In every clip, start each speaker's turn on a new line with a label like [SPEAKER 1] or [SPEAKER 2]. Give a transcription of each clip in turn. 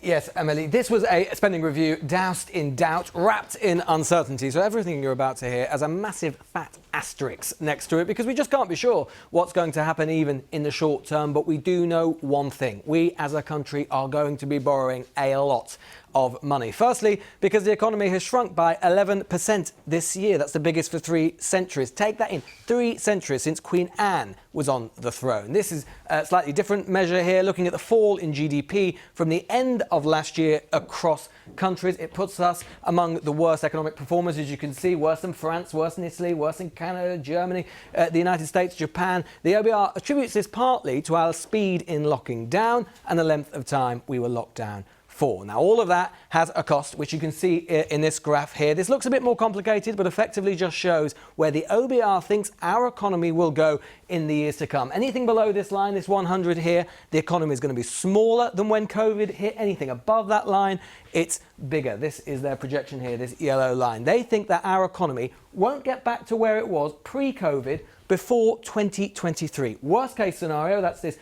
[SPEAKER 1] Yes, Emily, this was a spending review doused in doubt, wrapped in uncertainty. So everything you're about to hear has a massive fat asterisk next to it because we just can't be sure what's going to happen even in the short term. But we do know one thing. We as a country are going to be borrowing a lot of money. Firstly, because the economy has shrunk by 11% this year. That's the biggest for 3 centuries. Take that in. 3 centuries since Queen Anne was on the throne. This is a slightly different measure here, looking at the fall in GDP from the end of last year across countries. It puts us among the worst economic performers, as you can see, worse than France, worse than Italy, worse than Canada, Germany, the United States, Japan. The OBR attributes this partly to our speed in locking down and the length of time we were locked down for. Now, all of that has a cost, which you can see in this graph here. This looks a bit more complicated, but effectively just shows where the OBR thinks our economy will go in the years to come. Anything below this line, this 100 here, the economy is going to be smaller than when COVID hit. Anything above that line, it's bigger. This is their projection here, this yellow line. They think that our economy won't get back to where it was pre-COVID before 2023. Worst case scenario, that's this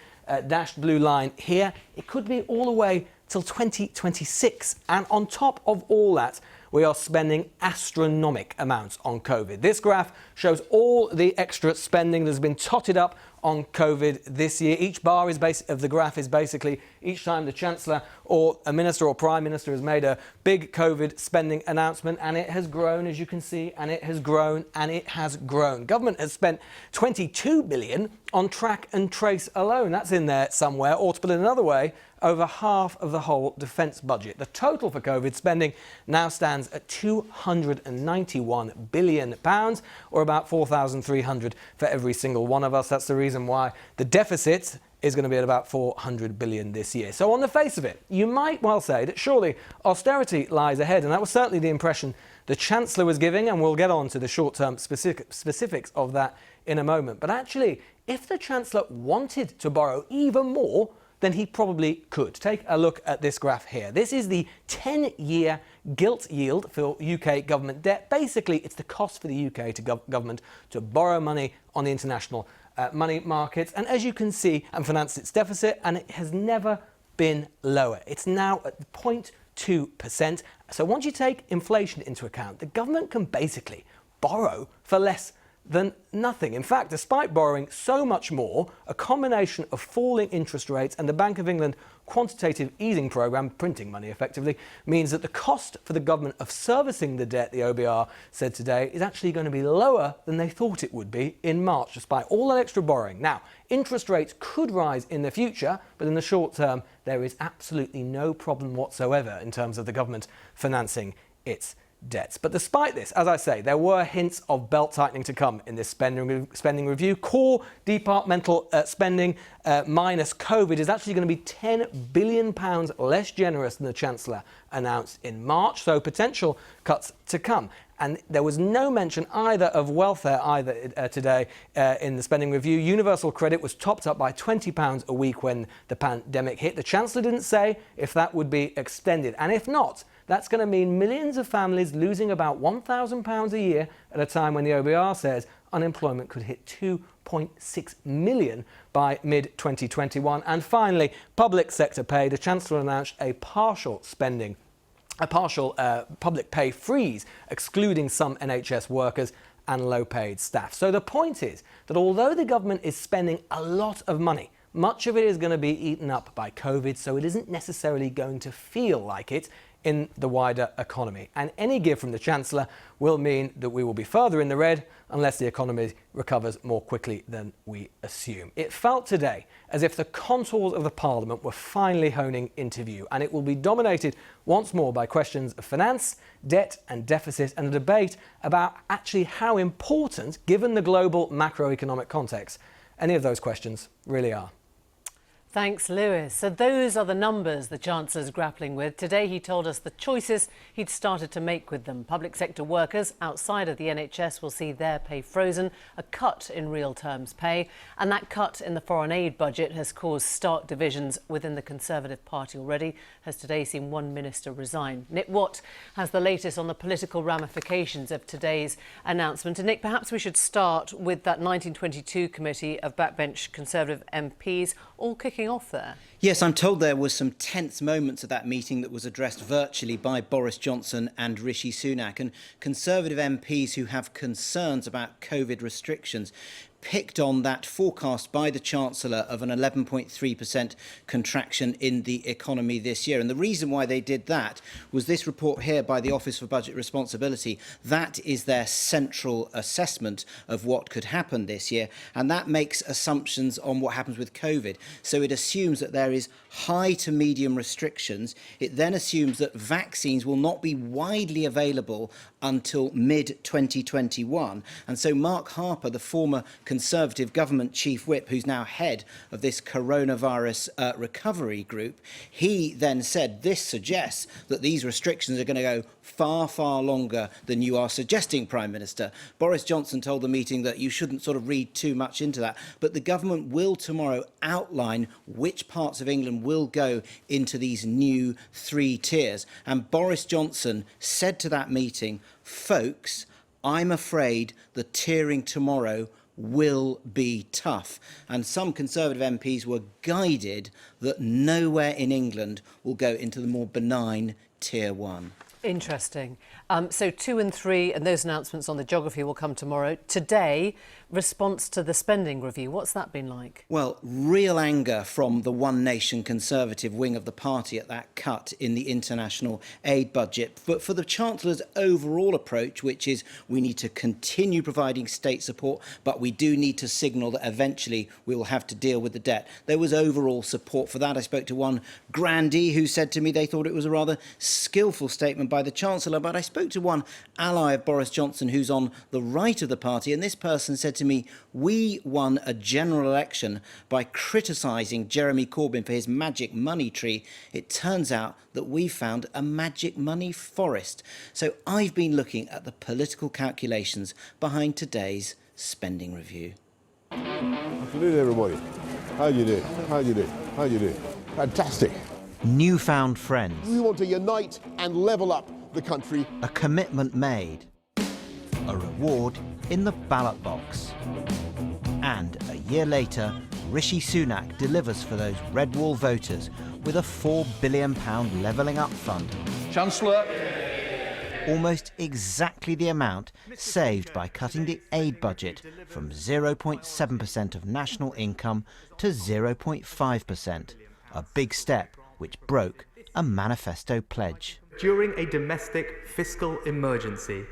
[SPEAKER 1] dashed blue line here. It could be all the way till 2026. And on top of all that, we are spending astronomical amounts on COVID. This graph shows all the extra spending that's been totted up on COVID this year. Each bar of the graph is basically each time the Chancellor or a Minister or Prime Minister has made a big COVID spending announcement, and it has grown, as you can see, and it has grown, and it has grown. Government has spent 22 billion on track and trace alone. That's in there somewhere, or to put it another way, over half of the whole defence budget. The total for COVID spending now stands at £291 billion, or about 4,300 for every single one of us. That's the reason why the deficit is going to be at about 400 billion this year. So on the face of it, you might well say that surely austerity lies ahead, and that was certainly the impression the Chancellor was giving, and we'll get on to the short-term specifics of that in a moment. But actually, if the Chancellor wanted to borrow even more, then he probably could. Take a look at this graph here. This is the 10-year gilt yield for UK government debt. Basically, it's the cost for the UK government to borrow money on the international money markets. And as you can see, and finance its deficit, and it has never been lower. It's now at 0.2%. So once you take inflation into account, the government can basically borrow for less than nothing. In fact, despite borrowing so much more, a combination of falling interest rates and the Bank of England quantitative easing programme, printing money effectively, means that the cost for the government of servicing the debt, the OBR said today, is actually going to be lower than they thought it would be in March, despite all that extra borrowing. Now, interest rates could rise in the future, but in the short term, there is absolutely no problem whatsoever in terms of the government financing its debts. But despite this, as I say, there were hints of belt tightening to come in this spending review. Core departmental spending minus COVID is actually going to be £10 billion less generous than the Chancellor announced in March, so potential cuts to come. And there was no mention either of welfare today in the spending review. Universal credit was topped up by £20 a week when the pandemic hit. The Chancellor didn't say if that would be extended. And if not, that's going to mean millions of families losing about £1,000 a year at a time when the OBR says unemployment could hit 2.6 million by mid-2021. And finally, public sector pay. The Chancellor announced a partial public pay freeze, excluding some NHS workers and low-paid staff. So the point is that although the government is spending a lot of money, much of it is going to be eaten up by COVID, so it isn't necessarily going to feel like it in the wider economy. And any give from the Chancellor will mean that we will be further in the red unless the economy recovers more quickly than we assume. It felt today as if the contours of the Parliament were finally honing into view, and it will be dominated once more by questions of finance, debt and deficit, and a debate about actually how important, given the global macroeconomic context, any of those questions really are.
[SPEAKER 2] Thanks, Lewis. So those are the numbers the Chancellor's grappling with. Today he told us the choices he'd started to make with them. Public sector workers outside of the NHS will see their pay frozen, a cut in real terms pay, and that cut in the foreign aid budget has caused stark divisions within the Conservative Party already, has today seen one minister resign. Nick Watt has the latest on the political ramifications of today's announcement. And Nick, perhaps we should start with that 1922 committee of backbench Conservative MPs all kicking kicking off there?
[SPEAKER 3] Yes, I'm told there was some tense moments at that meeting that was addressed virtually by Boris Johnson and Rishi Sunak. And Conservative MPs who have concerns about COVID restrictions picked on that forecast by the Chancellor of an 11.3% contraction in the economy this year. And the reason why they did that was this report here by the Office for Budget Responsibility. That is their central assessment of what could happen this year. And that makes assumptions on what happens with COVID. So it assumes that there is high to medium restrictions. It then assumes that vaccines will not be widely available until mid-2021. And so Mark Harper, the former Conservative government chief whip, who's now head of this coronavirus recovery group, he then said this suggests that these restrictions are going to go far, far longer than you are suggesting, Prime Minister. Boris Johnson told the meeting that you shouldn't sort of read too much into that, but the government will tomorrow outline which parts of England will go into these new 3 tiers. And Boris Johnson said to that meeting, folks, I'm afraid the tiering tomorrow will be tough. And some Conservative MPs were guided that nowhere in England will go into the more benign tier 1.
[SPEAKER 2] Interesting. So 2 and 3, and those announcements on the geography will come tomorrow. Today, response to the spending review. What's that been like?
[SPEAKER 3] Well, real anger from the One Nation Conservative wing of the party at that cut in the international aid budget. But for the Chancellor's overall approach, which is we need to continue providing state support, but we do need to signal that eventually we will have to deal with the debt. There was overall support for that. I spoke to one grandee who said to me they thought it was a rather skillful statement by the Chancellor, but I spoke to one ally of Boris Johnson who's on the right of the party, and this person said to me, we won a general election by criticising Jeremy Corbyn for his magic money tree. It turns out that we found a magic money forest. So I've been looking at the political calculations behind today's spending review.
[SPEAKER 4] Afternoon, everybody. How you doing? How you doing? How you doing? Fantastic.
[SPEAKER 3] Newfound friends.
[SPEAKER 4] We want to unite and level up the country.
[SPEAKER 3] A commitment made. A reward in the ballot box. And a year later, Rishi Sunak delivers for those red wall voters with a £4 billion levelling up fund.
[SPEAKER 5] Chancellor.
[SPEAKER 3] Almost exactly the amount saved by cutting the aid budget from 0.7% of national income to 0.5%. A big step which broke a manifesto pledge.
[SPEAKER 6] During a domestic fiscal emergency,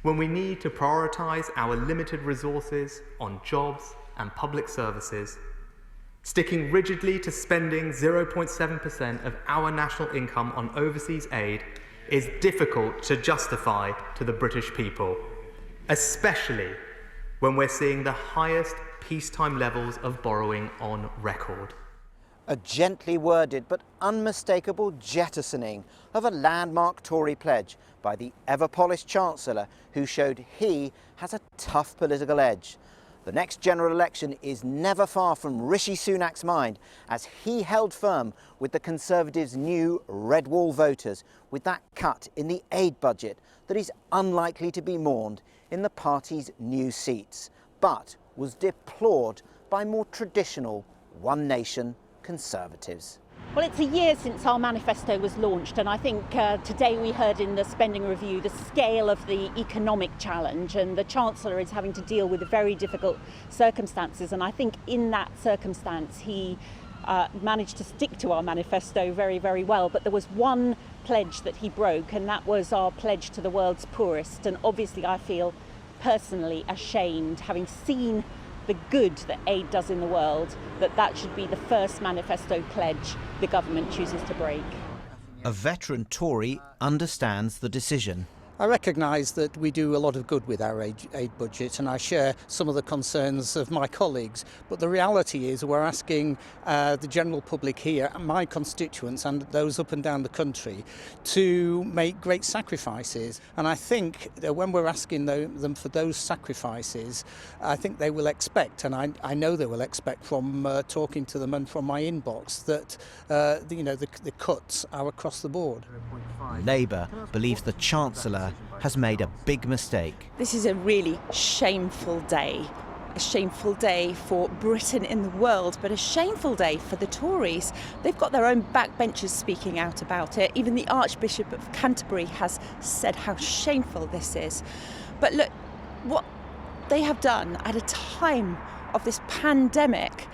[SPEAKER 6] when we need to prioritise our limited resources on jobs and public services, sticking rigidly to spending 0.7% of our national income on overseas aid is difficult to justify to the British people, especially when we're seeing the highest peacetime levels of borrowing on record.
[SPEAKER 3] A gently worded but unmistakable jettisoning of a landmark Tory pledge by the ever-polished Chancellor, who showed he has a tough political edge. The next general election is never far from Rishi Sunak's mind, as he held firm with the Conservatives' new red wall voters with that cut in the aid budget that is unlikely to be mourned in the party's new seats, but was deplored by more traditional One Nation Conservatives.
[SPEAKER 7] Well, it's a year since our manifesto was launched, and I think today we heard in the spending review the scale of the economic challenge, and the Chancellor is having to deal with very difficult circumstances, and I think in that circumstance he managed to stick to our manifesto very, very well. But there was one pledge that he broke, and that was our pledge to the world's poorest, and obviously I feel personally ashamed, having seen the good that aid does in the world, that should be the first manifesto pledge the government chooses to break.
[SPEAKER 3] A veteran Tory understands the decision.
[SPEAKER 8] I recognise that we do a lot of good with our aid budget, and I share some of the concerns of my colleagues, but the reality is we're asking the general public here, my constituents and those up and down the country, to make great sacrifices. And I think that when we're asking them for those sacrifices, I think they will expect, and I know they will expect from talking to them and from my inbox, that the cuts are across the board.
[SPEAKER 3] Labour believes the Chancellor has made a big mistake.
[SPEAKER 9] This is a really shameful day
[SPEAKER 5] a shameful day for Britain in the world, but a shameful day for the Tories. They've got their own backbenchers speaking out about it. Even the Archbishop of Canterbury has said how shameful this is. But look, what they have done at a time of this pandemic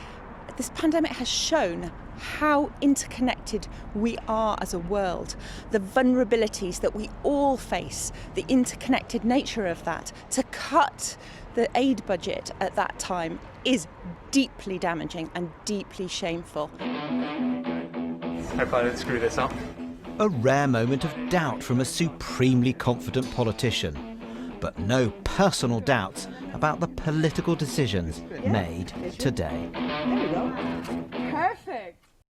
[SPEAKER 5] has shown how interconnected we are as a world, the vulnerabilities that we all face, the interconnected nature of that. To cut the aid budget at that time is deeply damaging and deeply shameful.
[SPEAKER 6] Hope I don't screw this up.
[SPEAKER 3] A rare moment of doubt from a supremely confident politician, but no personal doubts about the political decisions made today.